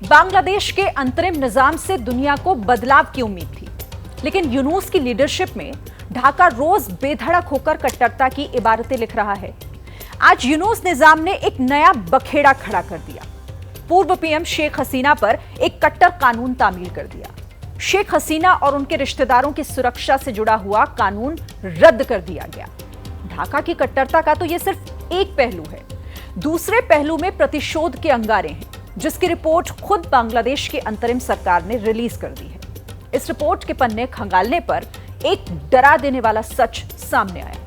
बांग्लादेश के अंतरिम निजाम से दुनिया को बदलाव की उम्मीद थी, लेकिन यूनुस की लीडरशिप में ढाका रोज बेधड़क होकर कट्टरता की इबारतें लिख रहा है। आज यूनुस निजाम ने एक नया बखेड़ा खड़ा कर दिया। पूर्व पीएम शेख हसीना पर एक कट्टर कानून तामील कर दिया। शेख हसीना और उनके रिश्तेदारों की सुरक्षा से जुड़ा हुआ कानून रद्द कर दिया गया। ढाका की कट्टरता का तो यह सिर्फ एक पहलू है। दूसरे पहलू में प्रतिशोध के अंगारे हैं, जिसकी रिपोर्ट खुद बांग्लादेश की अंतरिम सरकार ने रिलीज कर दी है। इस रिपोर्ट के पन्ने खंगालने पर एक डरा देने वाला सच सामने आया।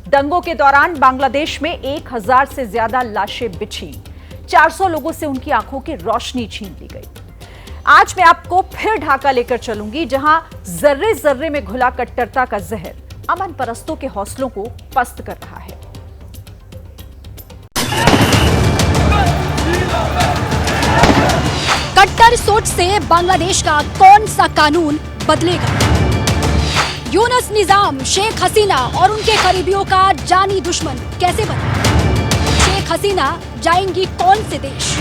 दंगों के दौरान बांग्लादेश में 1000 से ज्यादा लाशें बिछी, 400 लोगों से उनकी आंखों की रोशनी छीन ली गई। आज मैं आपको फिर ढाका लेकर चलूंगी, जहां जर्रे जर्रे में घुला कट्टरता का जहर अमन परस्तों के हौसलों को पस्त कर रहा है। कट्टर सोच से बांग्लादेश का कौन सा कानून बदलेगा? यूनुस निजाम शेख हसीना और उनके करीबियों का जानी दुश्मन कैसे बना? शेख हसीना जाएंगी कौन से देश?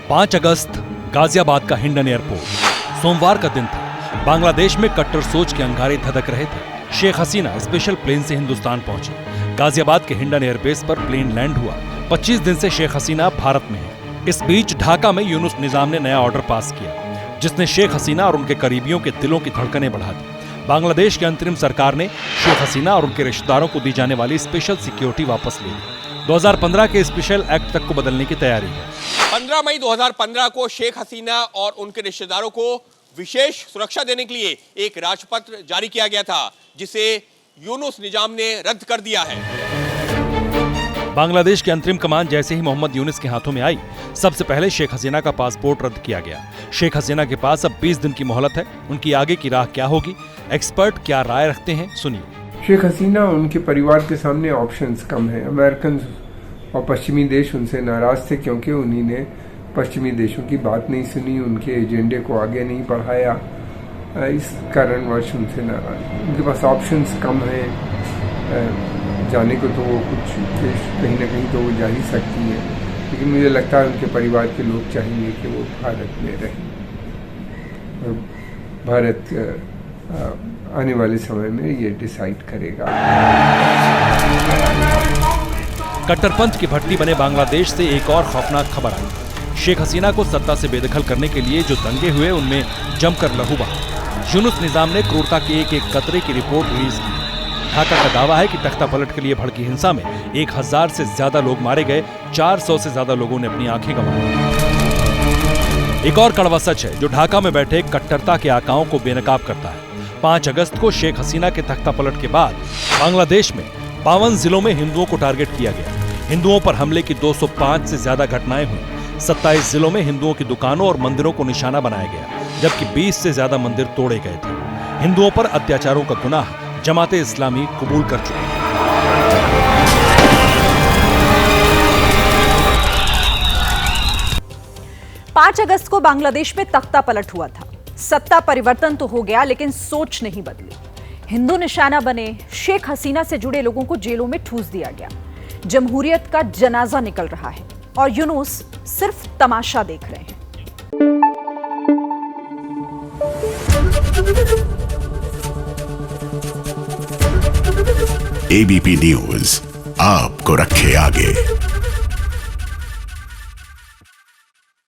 5 अगस्त गाजियाबाद का हिंडन एयरपोर्ट। सोमवार का दिन था। बांग्लादेश में कट्टर सोच के अंगारे धधक रहे थे। शेख हसीना स्पेशल प्लेन से हिंदुस्तान पहुंचे। गाजियाबाद के हिंडन एयरबेस पर प्लेन लैंड हुआ। 25 दिन से शेख हसीना भारत में है। इस बीच ढाका में यूनुस निजाम ने नया ऑर्डर पास किया, जिसने शेख हसीना और उनके करीबियों के दिलों की धड़कनें बढ़ा दी। बांग्लादेश की अंतरिम सरकार ने शेख हसीना और उनके रिश्तेदारों को दी जाने वाली स्पेशल सिक्योरिटी वापस ले ली। 2015 के स्पेशल एक्ट तक को बदलने की तैयारी है। 15 मई 2015 को शेख हसीना और उनके रिश्तेदारों को विशेष सुरक्षा देने के लिए एक राजपत्र जारी किया गया था, जिसे यूनुस निजाम ने रद्द कर दिया है। बांग्लादेश की अंतरिम कमान जैसे ही मोहम्मद यूनुस के हाथों में आई, सबसे पहले शेख हसीना का पासपोर्ट रद्द किया गया। शेख हसीना के पास अब 20 दिन की मोहलत है। उनकी आगे की राह क्या होगी? एक्सपर्ट क्या राय रखते हैं, सुनिए। शेख हसीना और उनके परिवार के सामने ऑप्शंस कम हैं। अमेरिकन और पश्चिमी देश उनसे नाराज थे, क्योंकि उन्हीं ने पश्चिमी देशों की बात नहीं सुनी, उनके एजेंडे को आगे नहीं बढ़ाया। इस कारणवश उनसे नाराज। उनके पास ऑप्शंस कम हैं। जाने को तो वो कुछ कहीं ना कहीं तो वो जा ही सकती है, लेकिन मुझे लगता है उनके परिवार के लोग चाहेंगे कि वो भारत में रहें। भारत आने वाले समय में ये डिसाइड करेगा। कट्टरपंथ की भट्टी बने बांग्लादेश से एक और खौफनाक खबर आई। शेख हसीना को सत्ता से बेदखल करने के लिए जो दंगे हुए, उनमें जमकर लहू बहा। यूनुस निजाम ने क्रूरता के एक कतरे की रिपोर्ट रिलीज की। ढाका का दावा है कि तख्ता पलट के लिए भड़की हिंसा में 1000 से ज्यादा लोग मारे गए, 400 से ज्यादा लोगों ने अपनी आंखें गंवाई। एक और कड़वा सच है जो ढाका में बैठे कट्टरता के आकाओं को बेनकाब करता है। 5 अगस्त को शेख हसीना के तख्ता पलट के बाद बांग्लादेश में 52 जिलों में हिंदुओं को टारगेट किया गया। हिंदुओं पर हमले की 205 से ज्यादा घटनाएं हुई। 27 जिलों में हिंदुओं की दुकानों और मंदिरों को निशाना बनाया गया, जबकि 20 से ज्यादा मंदिर तोड़े गए थे। हिंदुओं पर अत्याचारों का गुनाह जमाते इस्लामी कबूल कर चुकी है। 5 अगस्त को बांग्लादेश में तख्ता पलट हुआ था। सत्ता परिवर्तन तो हो गया, लेकिन सोच नहीं बदली। हिंदू निशाना बने। शेख हसीना से जुड़े लोगों को जेलों में ठूस दिया गया। जमहूरियत का जनाजा निकल रहा है और यूनुस सिर्फ तमाशा देख रहे हैं। एबीपी न्यूज आपको रखे आगे।